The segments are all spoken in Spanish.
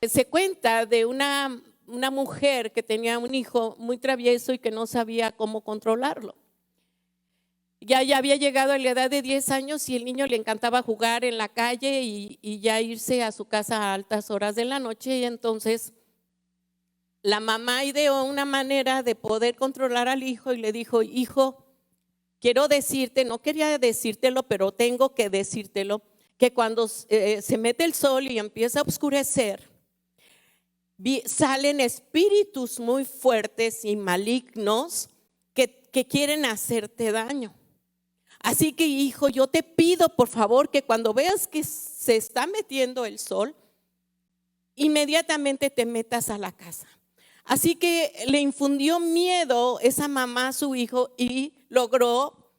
Se cuenta de una mujer que tenía un hijo muy travieso y que no sabía cómo controlarlo. Ya había llegado a la edad de 10 años y el niño le encantaba jugar en la calle y ya irse a su casa a altas horas de la noche. Y entonces la mamá ideó una manera de poder controlar al hijo y le dijo: hijo, quiero decirte, no quería decírtelo, pero tengo que decírtelo, que cuando se mete el sol y empieza a oscurecer, salen espíritus muy fuertes y malignos que quieren hacerte daño. Así que, hijo, yo te pido por favor que cuando veas que se está metiendo el sol, inmediatamente te metas a la casa. Así que le infundió miedo esa mamá a su hijo y logró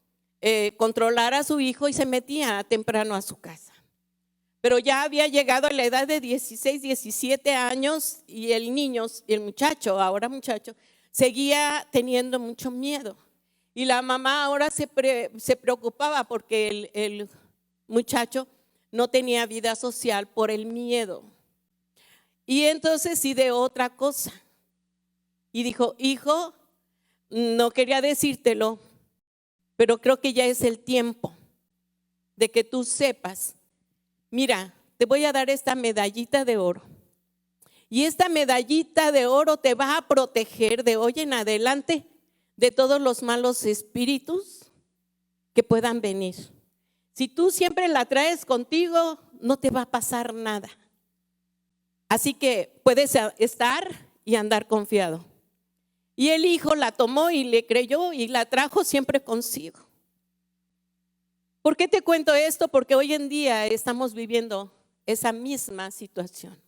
controlar a su hijo y se metía temprano a su casa. Pero ya había llegado a la edad de 16, 17 años y el niño, el muchacho, ahora muchacho, seguía teniendo mucho miedo. Y la mamá ahora se preocupaba porque el muchacho no tenía vida social por el miedo. Y entonces ideó otra cosa. Y dijo: hijo, no quería decírtelo, pero creo que ya es el tiempo de que tú sepas. Mira, te voy a dar esta medallita de oro. Y esta medallita de oro te va a proteger de hoy en adelante de todos los malos espíritus que puedan venir. Si tú siempre la traes contigo, no te va a pasar nada. Así que puedes estar y andar confiado. Y el hijo la tomó y le creyó y la trajo siempre consigo. ¿Por qué te cuento esto? Porque hoy en día estamos viviendo esa misma situación.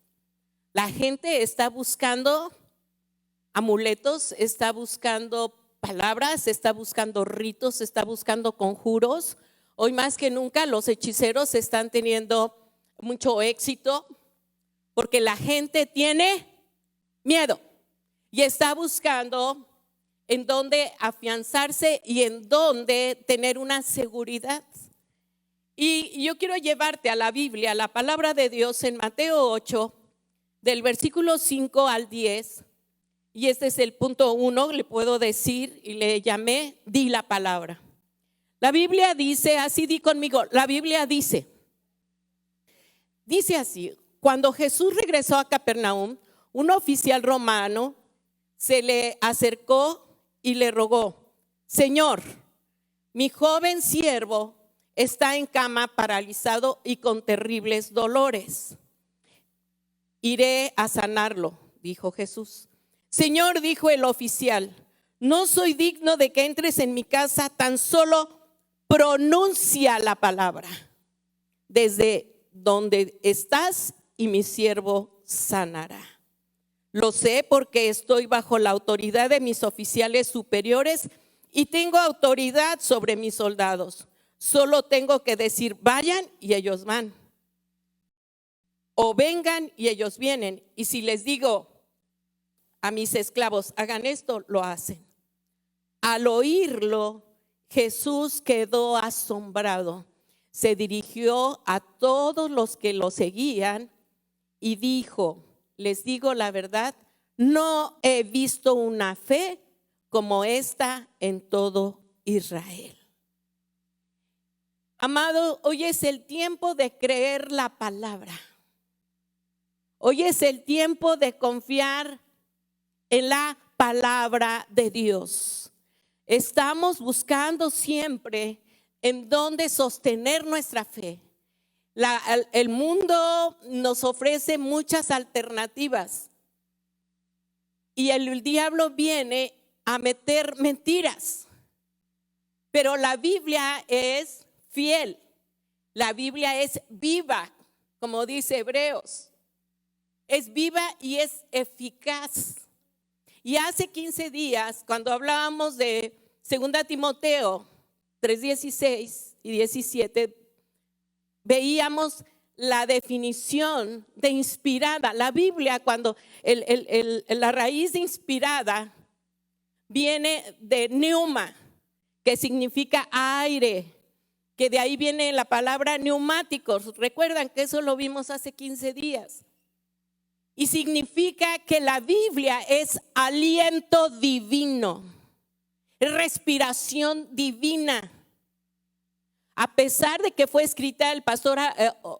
La gente está buscando amuletos, está buscando palabras, está buscando ritos, está buscando conjuros. Hoy más que nunca los hechiceros están teniendo mucho éxito porque la gente tiene miedo y está buscando en dónde afianzarse y en dónde tener una seguridad. Y yo quiero llevarte a la Biblia, a la palabra de Dios en Mateo 8, del versículo 5 al 10. Y este es el punto 1, le puedo decir, y le llamé, di la palabra. La Biblia dice, así di conmigo, la Biblia dice así: cuando Jesús regresó a Capernaum, un oficial romano se le acercó y le rogó: Señor, mi joven siervo está en cama, paralizado y con terribles dolores. Iré a sanarlo, dijo Jesús. Señor, dijo el oficial, no soy digno de que entres en mi casa, tan solo pronuncia la palabra desde donde estás y mi siervo sanará. Lo sé porque estoy bajo la autoridad de mis oficiales superiores y tengo autoridad sobre mis soldados. Solo tengo que decir vayan y ellos van, o vengan y ellos vienen. Y si les digo a mis esclavos hagan esto, lo hacen. Al oírlo, Jesús quedó asombrado. Se dirigió a todos los que lo seguían y dijo: les digo la verdad, no he visto una fe como esta en todo Israel. Amado, hoy es el tiempo de creer la palabra. Hoy es el tiempo de confiar en la palabra de Dios. Estamos buscando siempre en dónde sostener nuestra fe. El mundo nos ofrece muchas alternativas y el diablo viene a meter mentiras, pero la Biblia es fiel, la Biblia es viva, como dice Hebreos, es viva y es eficaz. Y hace 15 días, cuando hablábamos de 2 Timoteo 3:16 y 17, veíamos la definición de inspirada. La Biblia, cuando la raíz de inspirada viene de pneuma, que significa aire, que de ahí viene la palabra neumáticos. Recuerdan que eso lo vimos hace 15 días. y significa que la Biblia es aliento divino, respiración divina. A pesar de que fue escrita, el pastor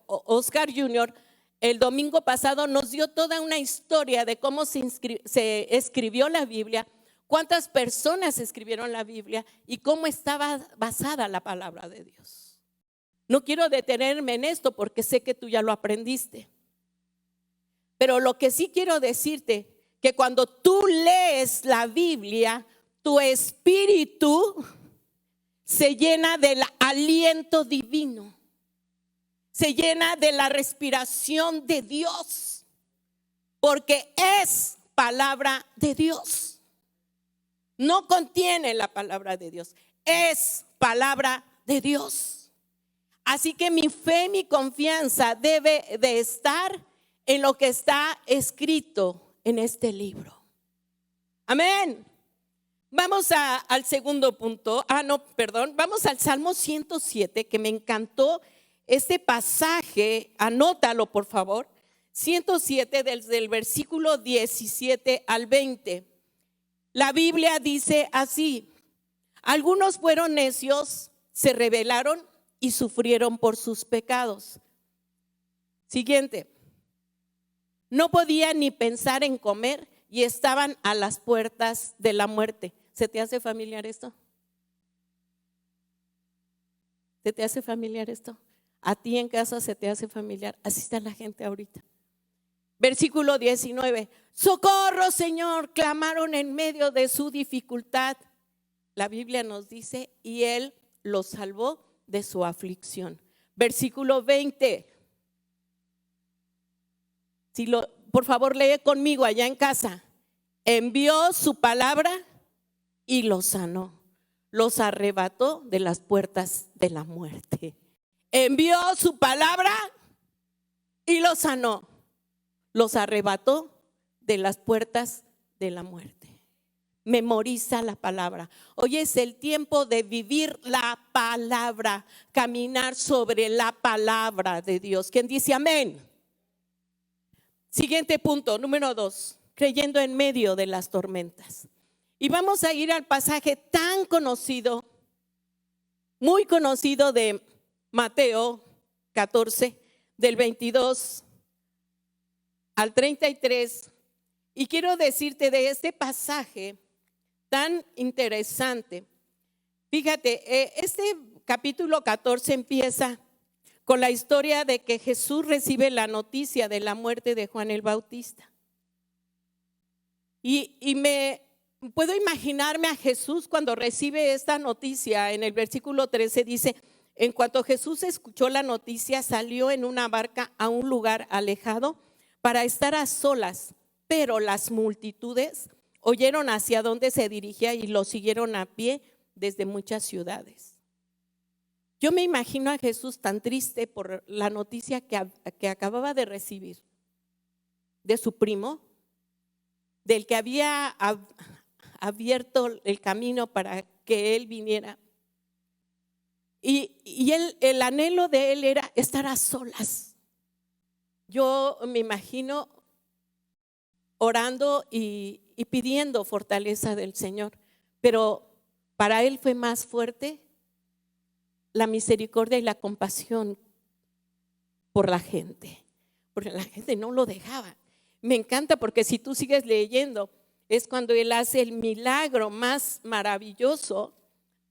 Oscar Jr. el domingo pasado nos dio toda una historia de cómo se escribió la Biblia, cuántas personas escribieron la Biblia y cómo estaba basada la palabra de Dios. No quiero detenerme en esto porque sé que tú ya lo aprendiste. Pero lo que sí quiero decirte, que cuando tú lees la Biblia, tu espíritu se llena del aliento divino, se llena de la respiración de Dios, porque es palabra de Dios. No contiene la palabra de Dios, es palabra de Dios. Así que mi fe, mi confianza debe de estar en lo que está escrito en este libro. Amén. Vamos al segundo punto. Vamos al Salmo 107, que me encantó este pasaje. Anótalo, por favor. 107, desde el versículo 17 al 20. La Biblia dice así: algunos fueron necios, se rebelaron y sufrieron por sus pecados. Siguiente. No podían ni pensar en comer y estaban a las puertas de la muerte. ¿Se te hace familiar esto? ¿Se te hace familiar esto? A ti en casa se te hace familiar. Así está la gente ahorita. Versículo 19. Socorro, Señor, clamaron en medio de su dificultad. La Biblia nos dice, y Él los salvó de su aflicción. Versículo 20. Por favor, lee conmigo allá en casa. Envió su palabra y los sanó. Los arrebató de las puertas de la muerte. Envió su palabra y los sanó. Los arrebató de las puertas de la muerte. Memoriza la palabra. Hoy es el tiempo de vivir la palabra, caminar sobre la palabra de Dios. ¿Quién dice amén? Siguiente punto, número 2, creyendo en medio de las tormentas. Y vamos a ir al pasaje tan conocido, muy conocido de Mateo 14, del 22 al 33. Y quiero decirte de este pasaje tan interesante. Fíjate, este capítulo 14 empieza con la historia de que Jesús recibe la noticia de la muerte de Juan el Bautista. Y me puedo imaginarme a Jesús cuando recibe esta noticia. En el versículo 13 dice: en cuanto Jesús escuchó la noticia, salió en una barca a un lugar alejado para estar a solas, pero las multitudes oyeron hacia dónde se dirigía y lo siguieron a pie desde muchas ciudades. Yo me imagino a Jesús tan triste por la noticia que acababa de recibir de su primo, del que había abierto el camino para que él viniera. Y el anhelo de él era estar a solas. Yo me imagino orando y pidiendo fortaleza del Señor, pero para él fue más fuerte la misericordia y la compasión por la gente, porque la gente no lo dejaba. Me encanta porque si tú sigues leyendo, es cuando él hace el milagro más maravilloso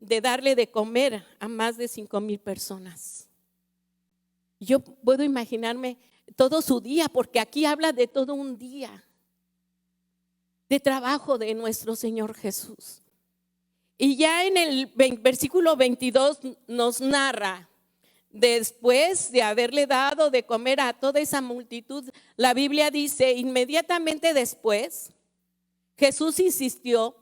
de darle de comer a más de 5,000 personas. Yo puedo imaginarme todo su día, porque aquí habla de todo un día de trabajo de nuestro Señor Jesús. Y ya en el versículo 22 nos narra, después de haberle dado de comer a toda esa multitud, la Biblia dice, inmediatamente después, Jesús insistió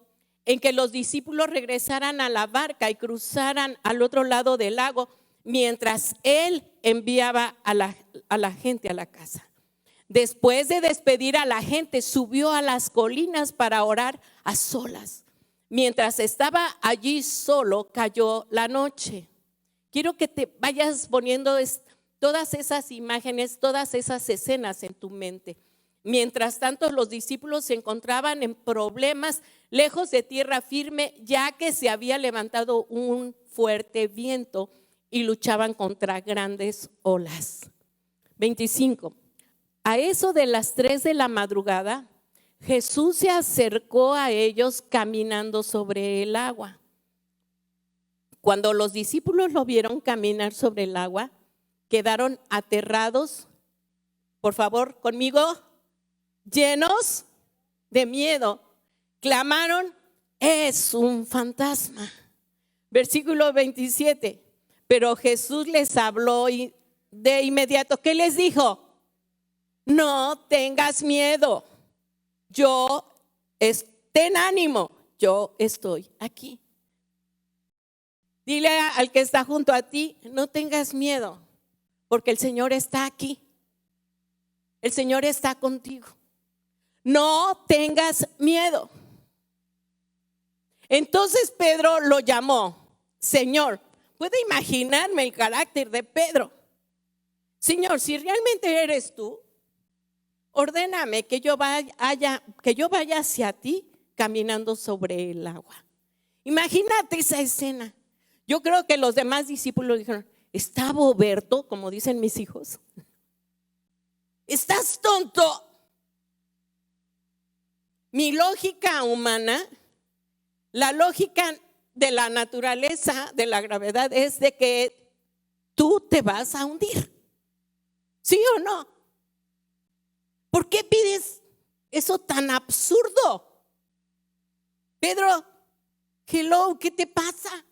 en que los discípulos regresaran a la barca y cruzaran al otro lado del lago, mientras él enviaba a la gente a la casa. Después de despedir a la gente, subió a las colinas para orar a solas. Mientras estaba allí solo, cayó la noche. Quiero que te vayas poniendo todas esas imágenes, todas esas escenas en tu mente. Mientras tanto, los discípulos se encontraban en problemas lejos de tierra firme, ya que se había levantado un fuerte viento y luchaban contra grandes olas. 25. A eso de las 3 de la madrugada, Jesús se acercó a ellos caminando sobre el agua. Cuando los discípulos lo vieron caminar sobre el agua, quedaron aterrados. Por favor, conmigo, llenos de miedo. Clamaron, es un fantasma. Versículo 27. Pero Jesús les habló y de inmediato, ¿qué les dijo? No tengas miedo. Ten ánimo, yo estoy aquí. Dile al que está junto a ti, no tengas miedo, porque el Señor está aquí. El Señor está contigo. No tengas miedo. Entonces Pedro lo llamó, Señor. Puedo imaginarme el carácter de Pedro. Señor, si realmente eres tú, ordéname que yo vaya hacia ti caminando sobre el agua. Imagínate esa escena. Yo creo que los demás discípulos dijeron, ¿está boberto, como dicen mis hijos? ¿Estás tonto? Mi lógica humana, la lógica de la naturaleza, de la gravedad, es de que tú te vas a hundir. ¿Sí o no? ¿Por qué pides eso tan absurdo? Pedro, hello, ¿qué te pasa?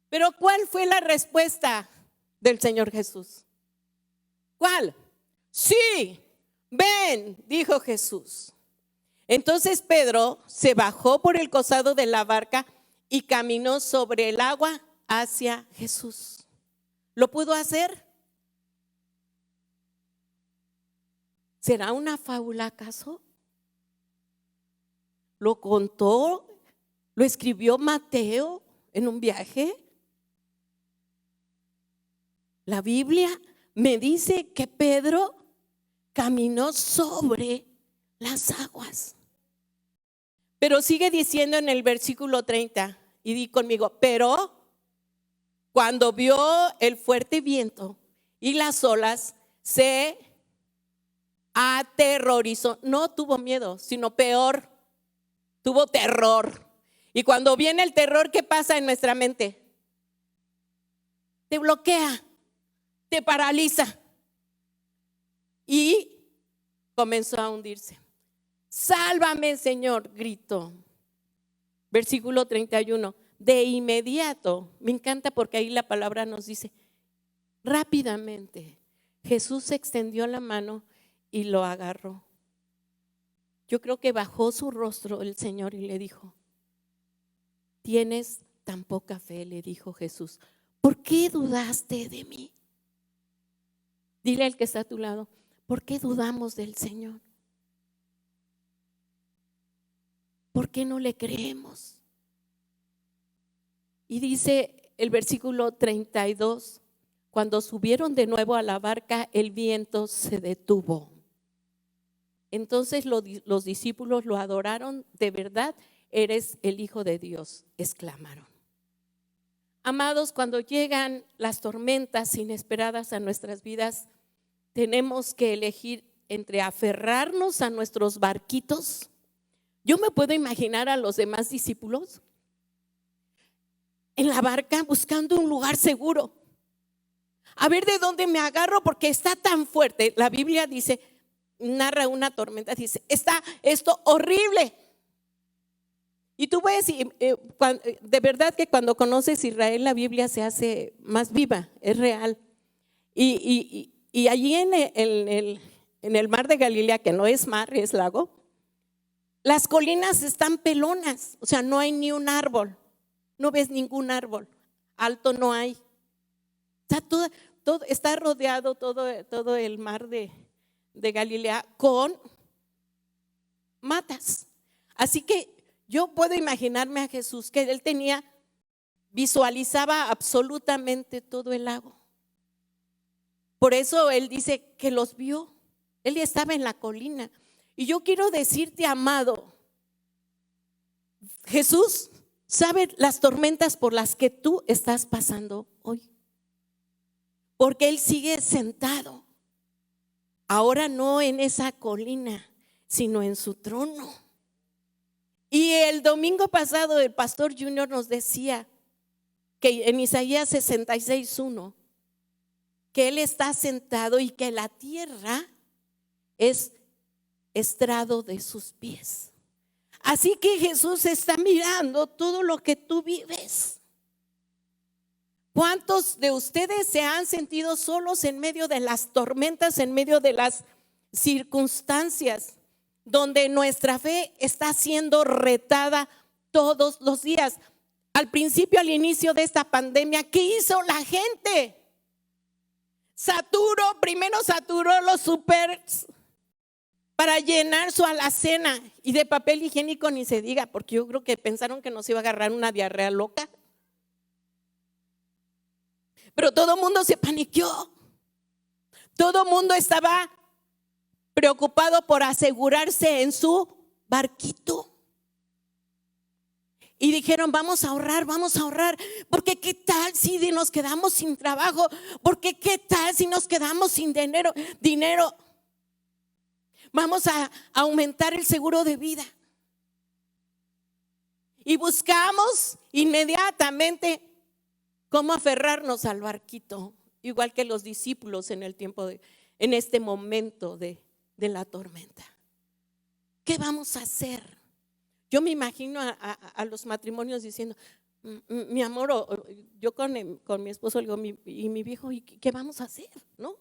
Pero ¿cuál fue la respuesta del Señor Jesús? ¿Cuál? Sí, ven, dijo Jesús. Entonces Pedro se bajó por el costado de la barca y caminó sobre el agua hacia Jesús. ¿Lo pudo hacer? ¿Será una fábula acaso? ¿Lo contó? ¿Lo escribió Mateo en un viaje? La Biblia me dice que Pedro caminó sobre las aguas. Pero sigue diciendo en el versículo 30, y di conmigo, pero cuando vio el fuerte viento y las olas, se aterrorizó. No tuvo miedo, sino peor, tuvo terror. Y cuando viene el terror, ¿qué pasa en nuestra mente? Te bloquea, te paraliza. Y comenzó a hundirse. Sálvame, Señor, gritó. Versículo 31. De inmediato, me encanta porque ahí la palabra nos dice, rápidamente Jesús extendió la mano y lo agarró. Yo creo que bajó su rostro el Señor y le dijo, tienes tan poca fe, le dijo Jesús, ¿por qué dudaste de mí? Dile al que está a tu lado, ¿por qué dudamos del Señor? ¿Por qué no le creemos? Y dice el versículo 32, cuando subieron de nuevo a la barca, el viento se detuvo. Entonces los discípulos lo adoraron, de verdad, eres el Hijo de Dios, exclamaron. Amados, cuando llegan las tormentas inesperadas a nuestras vidas, tenemos que elegir entre aferrarnos a nuestros barquitos. Yo me puedo imaginar a los demás discípulos en la barca buscando un lugar seguro. A ver de dónde me agarro porque está tan fuerte. La Biblia dice, narra una tormenta, dice, está esto horrible. Y tú ves, de verdad que cuando conoces Israel, la Biblia se hace más viva, es real. Y allí en el mar de Galilea, que no es mar, es lago, las colinas están pelonas, o sea, no hay ni un árbol, no ves ningún árbol, alto no hay. O sea, todo está rodeado, todo el mar de Galilea con matas. Así que yo puedo imaginarme a Jesús que él visualizaba absolutamente todo el lago. Por eso Él dice que los vio. Él estaba en la colina. Y yo quiero decirte, amado, Jesús sabe las tormentas por las que tú estás pasando hoy. Porque Él sigue sentado. Ahora no en esa colina, sino en su trono. Y el domingo pasado el pastor Junior nos decía que en Isaías 66:1 que Él está sentado y que la tierra es estrado de sus pies. Así que Jesús está mirando todo lo que tú vives. ¿Cuántos de ustedes se han sentido solos en medio de las tormentas, en medio de las circunstancias donde nuestra fe está siendo retada todos los días? Al principio, al inicio de esta pandemia, ¿qué hizo la gente? Primero saturó los supers para llenar su alacena, y de papel higiénico ni se diga, porque yo creo que pensaron que nos iba a agarrar una diarrea loca. Pero todo el mundo se paniqueó. Todo el mundo estaba preocupado por asegurarse en su barquito. Y dijeron, vamos a ahorrar, porque qué tal si nos quedamos sin trabajo, porque qué tal si nos quedamos sin dinero. Vamos a aumentar el seguro de vida. Y buscamos inmediatamente cómo aferrarnos al barquito, igual que los discípulos en este momento de la tormenta. ¿Qué vamos a hacer? Yo me imagino a los matrimonios diciendo, mi amor, yo con mi esposo digo, y mi viejo, ¿y qué vamos a hacer? ¿No?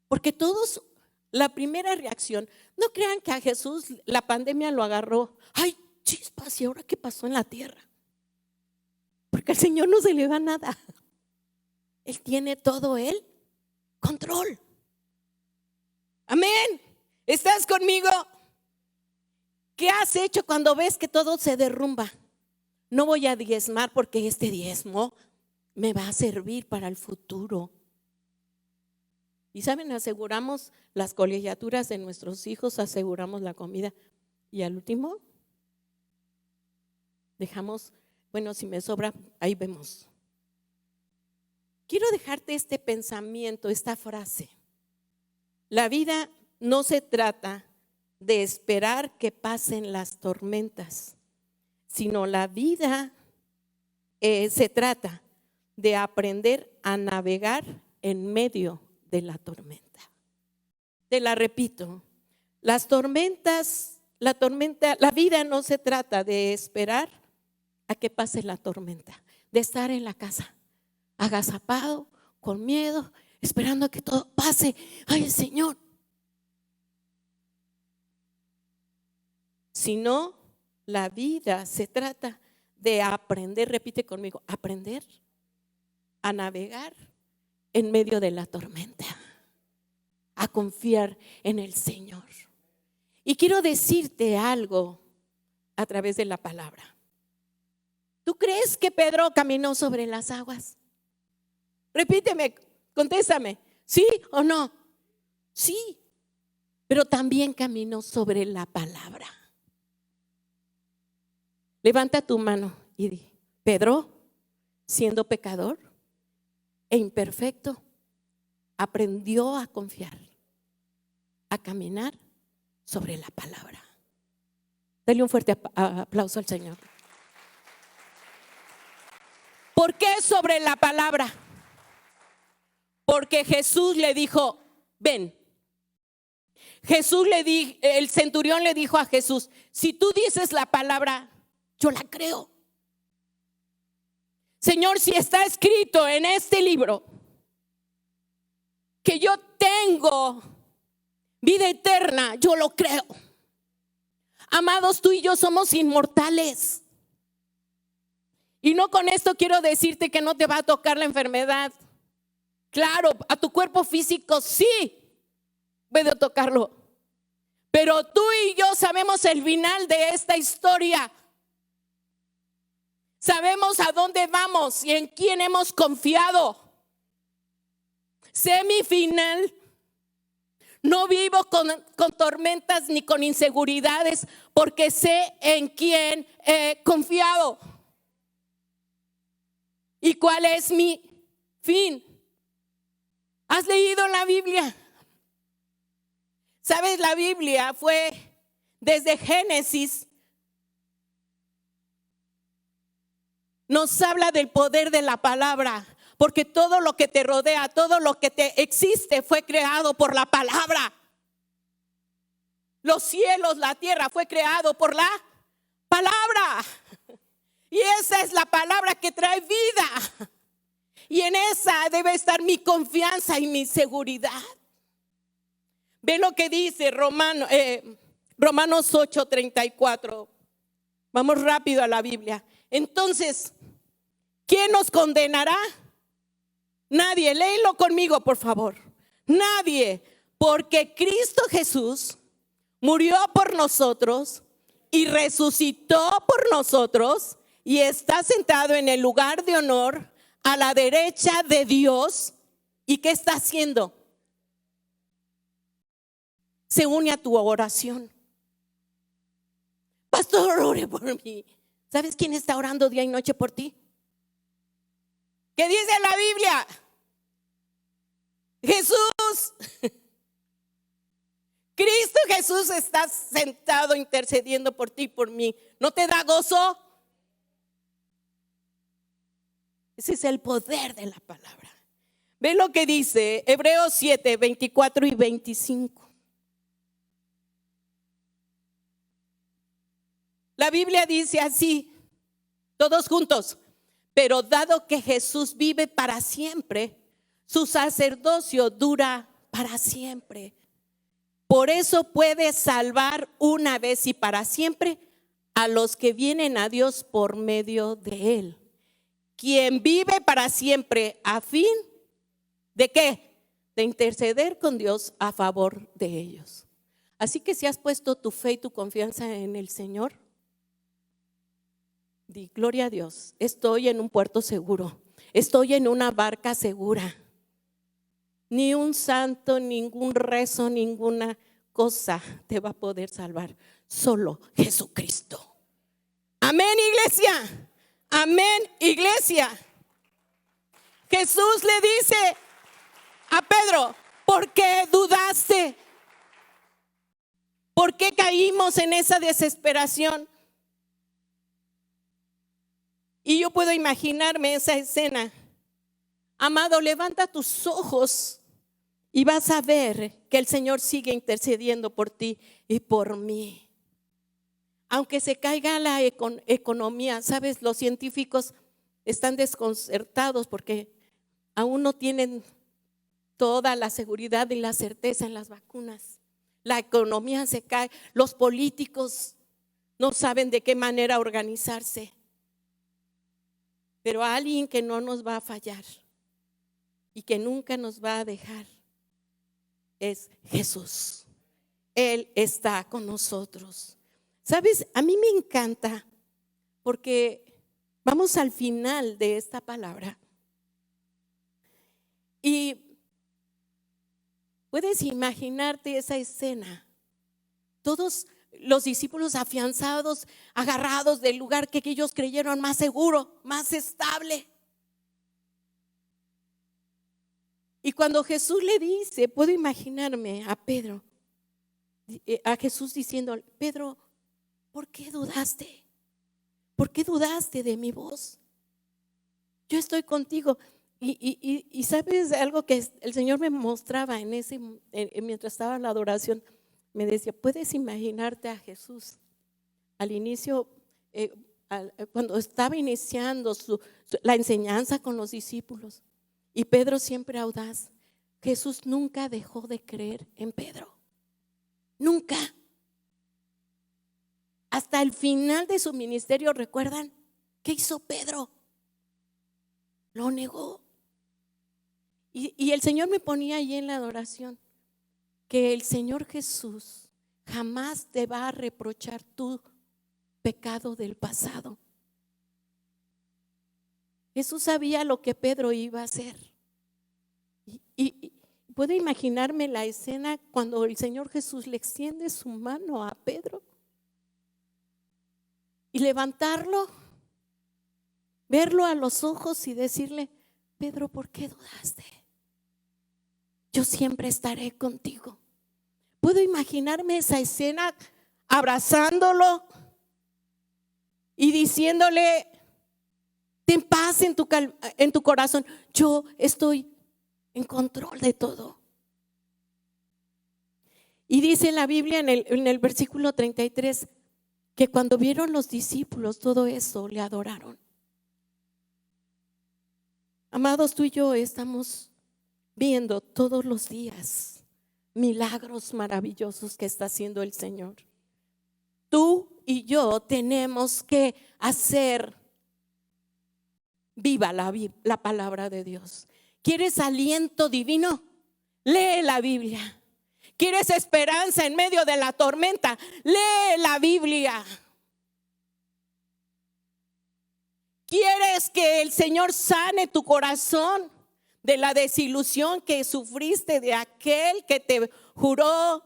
Porque todos, la primera reacción, no crean que a Jesús la pandemia lo agarró. Ay, chispas, ¿y ahora qué pasó en la tierra? Porque al Señor no se le va nada. Él tiene todo el control. Amén. ¿Estás conmigo? ¿Qué has hecho cuando ves que todo se derrumba? No voy a diezmar porque este diezmo me va a servir para el futuro. Y saben, aseguramos las colegiaturas de nuestros hijos, aseguramos la comida. Y al último, dejamos, bueno, si me sobra, ahí vemos. Quiero dejarte este pensamiento, esta frase. La vida no se trata de esperar que pasen las tormentas, sino la vida se trata de aprender a navegar en medio de la tormenta. Te la repito, la vida no se trata de esperar a que pase la tormenta, de estar en la casa agazapado, con miedo, esperando a que todo pase. Ay, Señor. Sino la vida se trata de aprender, repite conmigo, aprender a navegar en medio de la tormenta, a confiar en el Señor. Y quiero decirte algo a través de la palabra. ¿Tú crees que Pedro caminó sobre las aguas? Repíteme, contéstame, ¿sí o no? Sí, pero también caminó sobre la palabra. Levanta tu mano y di, Pedro, siendo pecador e imperfecto, aprendió a confiar, a caminar sobre la palabra. Dale un fuerte aplauso al Señor. ¿Por qué sobre la palabra? Porque Jesús le dijo, ven. El centurión le dijo a Jesús, si tú dices la palabra, yo la creo. Señor, si está escrito en este libro que yo tengo vida eterna, yo lo creo. Amados, tú y yo somos inmortales. Y no con esto quiero decirte que no te va a tocar la enfermedad. Claro, a tu cuerpo físico sí puede tocarlo. Pero tú y yo sabemos el final de esta historia. Sabemos a dónde vamos y en quién hemos confiado. semifinal. No vivo con tormentas ni con inseguridades, porque sé en quién he confiado. ¿Y cuál es mi fin? ¿Has leído la Biblia? ¿Sabes? La Biblia fue desde Génesis. Nos habla del poder de la palabra, porque todo lo que te rodea, todo lo que te existe fue creado por la palabra. Los cielos, la tierra fue creado por la palabra. Y esa es la palabra que trae vida. Y en esa debe estar mi confianza y mi seguridad. Ve lo que dice Romanos 8:34. Vamos rápido a la Biblia. Entonces, ¿quién nos condenará? Nadie. Léelo conmigo, por favor. Nadie. Porque Cristo Jesús murió por nosotros y resucitó por nosotros y está sentado en el lugar de honor a la derecha de Dios. ¿Y qué está haciendo? Se une a tu oración. Pastor, ore por mí. ¿Sabes quién está orando día y noche por ti? ¿Qué dice la Biblia? Jesús. Cristo Jesús está sentado intercediendo por ti y por mí. ¿No te da gozo? Ese es el poder de la palabra. Ve lo que dice Hebreos 7:24 y 25. La Biblia dice así, todos juntos: pero dado que Jesús vive para siempre, su sacerdocio dura para siempre. Por eso puede salvar una vez y para siempre a los que vienen a Dios por medio de él. Quien vive para siempre a fin ¿de qué? De interceder con Dios a favor de ellos. Así que si has puesto tu fe y tu confianza en el Señor, di gloria a Dios. Estoy en un puerto seguro. Estoy en una barca segura. Ni un santo, ningún rezo, ninguna cosa te va a poder salvar. Solo Jesucristo. Amén, iglesia. Amén, iglesia. Jesús le dice a Pedro: ¿por qué dudaste? ¿Por qué caímos en esa desesperación? Y yo puedo imaginarme esa escena. Amado, levanta tus ojos y vas a ver que el Señor sigue intercediendo por ti y por mí. Aunque se caiga la economía, sabes, los científicos están desconcertados porque aún no tienen toda la seguridad y la certeza en las vacunas. La economía se cae, los políticos no saben de qué manera organizarse. Pero alguien que no nos va a fallar y que nunca nos va a dejar es Jesús. Él está con nosotros. ¿Sabes? A mí me encanta porque vamos al final de esta palabra y puedes imaginarte esa escena. Todos los discípulos afianzados, agarrados del lugar que ellos creyeron más seguro, más estable. Y cuando Jesús le dice, puedo imaginarme a Pedro, a Jesús diciendo: Pedro, ¿por qué dudaste? ¿Por qué dudaste de mi voz? Yo estoy contigo. Y sabes algo que el Señor me mostraba mientras estaba en la adoración. Me decía: puedes imaginarte a Jesús al inicio, cuando estaba iniciando la enseñanza con los discípulos, y Pedro siempre audaz. Jesús nunca dejó de creer en Pedro, nunca. Hasta el final de su ministerio, ¿recuerdan qué hizo Pedro? Lo negó. Y el Señor me ponía allí en la adoración que el Señor Jesús jamás te va a reprochar tu pecado del pasado. Jesús sabía lo que Pedro iba a hacer Y puedo imaginarme la escena cuando el Señor Jesús le extiende su mano a Pedro y levantarlo, verlo a los ojos y decirle: Pedro, ¿por qué dudaste? Yo siempre estaré contigo. Puedo imaginarme esa escena, abrazándolo y diciéndole: ten paz en tu corazón, yo estoy en control de todo. Y dice la Biblia en el versículo 33 que cuando vieron los discípulos todo eso, le adoraron. Amados, tú y yo estamos viendo todos los días milagros maravillosos que está haciendo el Señor. Tú y yo tenemos que hacer viva la palabra de Dios. ¿Quieres aliento divino? Lee la Biblia. ¿Quieres esperanza en medio de la tormenta? Lee la Biblia. ¿Quieres que el Señor sane tu corazón de la desilusión que sufriste de aquel que te juró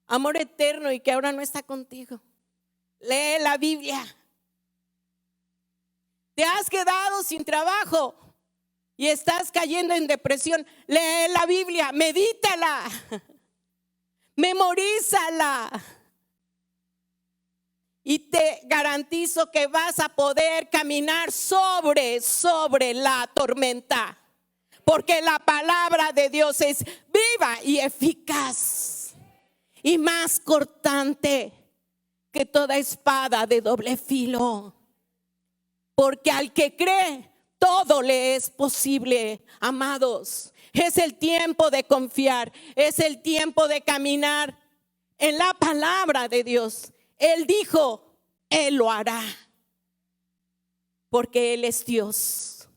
amor eterno y que ahora no está contigo? Lee la Biblia. ¿Te has quedado sin trabajo y estás cayendo en depresión? Lee la Biblia, medítala, memorízala. Y te garantizo que vas a poder caminar sobre la tormenta. Porque la palabra de Dios es viva y eficaz y más cortante que toda espada de doble filo. Porque al que cree, todo le es posible, amados. Es el tiempo de confiar, es el tiempo de caminar en la palabra de Dios. Él dijo, Él lo hará, porque Él es Dios.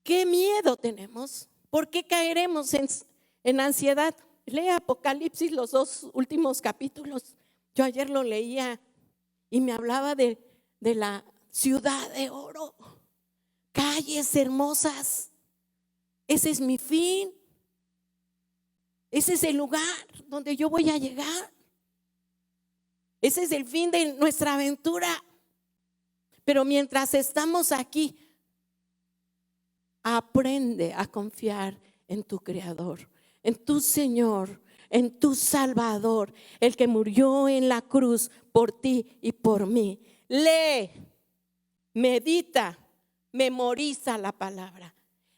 ¿Qué miedo tenemos? ¿Por qué caeremos en ansiedad? Lee Apocalipsis, los 2 últimos capítulos. Yo ayer lo leía y me hablaba de la ciudad de oro, calles hermosas. Ese es mi fin. Ese es el lugar donde yo voy a llegar. Ese es el fin de nuestra aventura. Pero mientras estamos aquí, aprende a confiar en tu Creador, en tu Señor, en tu Salvador, el que murió en la cruz por ti y por mí. Lee, medita, memoriza la palabra.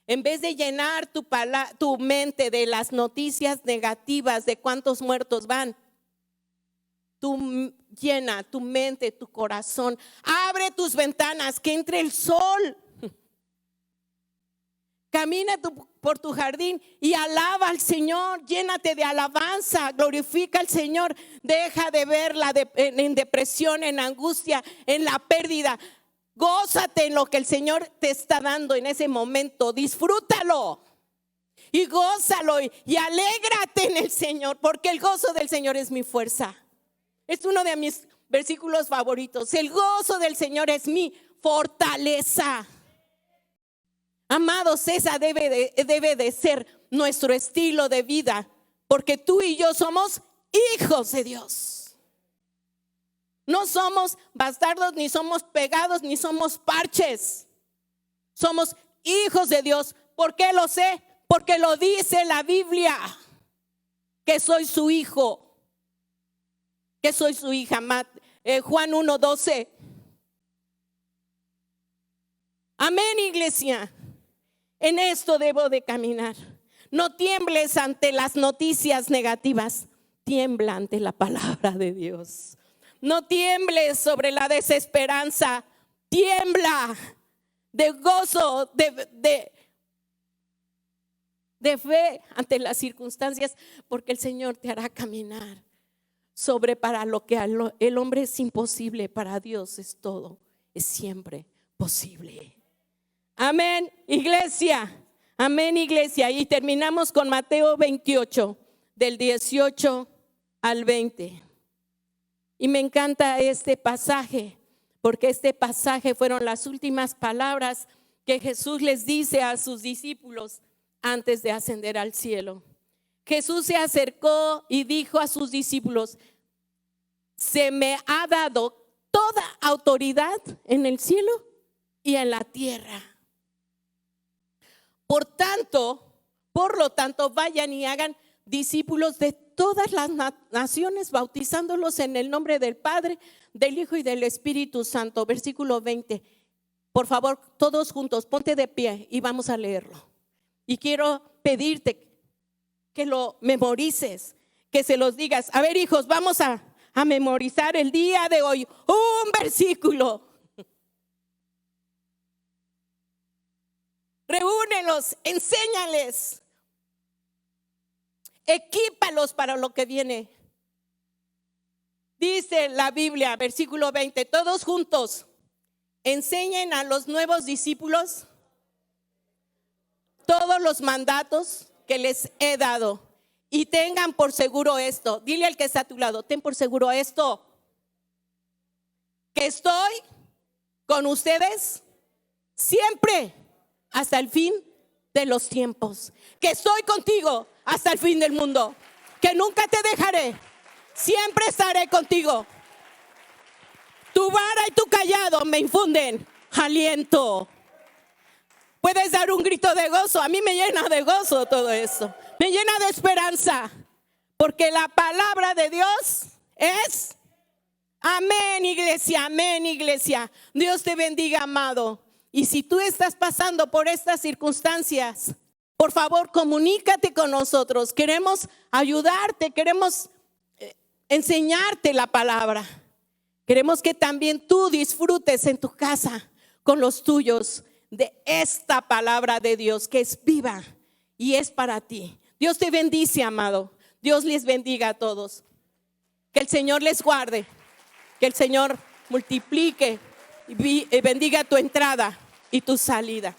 En vez de llenar tu mente de las noticias negativas de cuántos muertos van, tú llena tu mente, tu corazón. Abre tus ventanas, que entre el sol. Camina por tu jardín y alaba al Señor. Llénate de alabanza, glorifica al Señor. Deja de verla en depresión, en angustia, en la pérdida. Gózate en lo que el Señor te está dando en ese momento. Disfrútalo y gózalo y alégrate en el Señor, porque el gozo del Señor es mi fuerza. Es uno de mis versículos favoritos. El gozo del Señor es mi fortaleza. Amados, esa debe de ser nuestro estilo de vida, porque tú y yo somos hijos de Dios. No somos bastardos, ni somos pegados, ni somos parches. Somos hijos de Dios. ¿Por qué lo sé? Porque lo dice la Biblia, que soy su hijo, que soy su hija. Juan 1:12. Amén, iglesia. En esto debo de caminar. No tiembles ante las noticias negativas, tiembla ante la palabra de Dios. No tiembles sobre la desesperanza, tiembla de gozo, de fe ante las circunstancias, porque el Señor te hará caminar sobre para lo que el hombre es imposible, para Dios es todo, es siempre posible. Amén, iglesia. Amén, iglesia. Y terminamos con Mateo 28, del 18 al 20. Y me encanta este pasaje, porque este pasaje fueron las últimas palabras que Jesús les dice a sus discípulos antes de ascender al cielo. Jesús se acercó y dijo a sus discípulos: se me ha dado toda autoridad en el cielo y en la tierra. Por lo tanto, vayan y hagan discípulos de todas las naciones, bautizándolos en el nombre del Padre, del Hijo y del Espíritu Santo. Versículo 20. Por favor, todos juntos, ponte de pie y vamos a leerlo. Y quiero pedirte que lo memorices, que se los digas. A ver, hijos, vamos a memorizar el día de hoy un versículo. Reúnelos, enséñales, equípalos para lo que viene. Dice la Biblia, versículo 20, todos juntos, enseñen a los nuevos discípulos todos los mandatos que les he dado. Y tengan por seguro esto. Dile al que está a tu lado, ten por seguro esto: que estoy con ustedes siempre hasta el fin de los tiempos. Que estoy contigo hasta el fin del mundo. Que nunca te dejaré. Siempre estaré contigo. Tu vara y tu callado me infunden aliento. Puedes dar un grito de gozo. A mí me llena de gozo todo eso. Me llena de esperanza. Porque la palabra de Dios es amén, iglesia, amén, iglesia. Dios te bendiga, amado. Y si tú estás pasando por estas circunstancias, por favor, comunícate con nosotros. Queremos ayudarte, queremos enseñarte la palabra. Queremos que también tú disfrutes en tu casa con los tuyos de esta palabra de Dios que es viva y es para ti. Dios te bendice, amado. Dios les bendiga a todos. Que el Señor les guarde. Que el Señor multiplique y bendiga tu entrada y tu salida.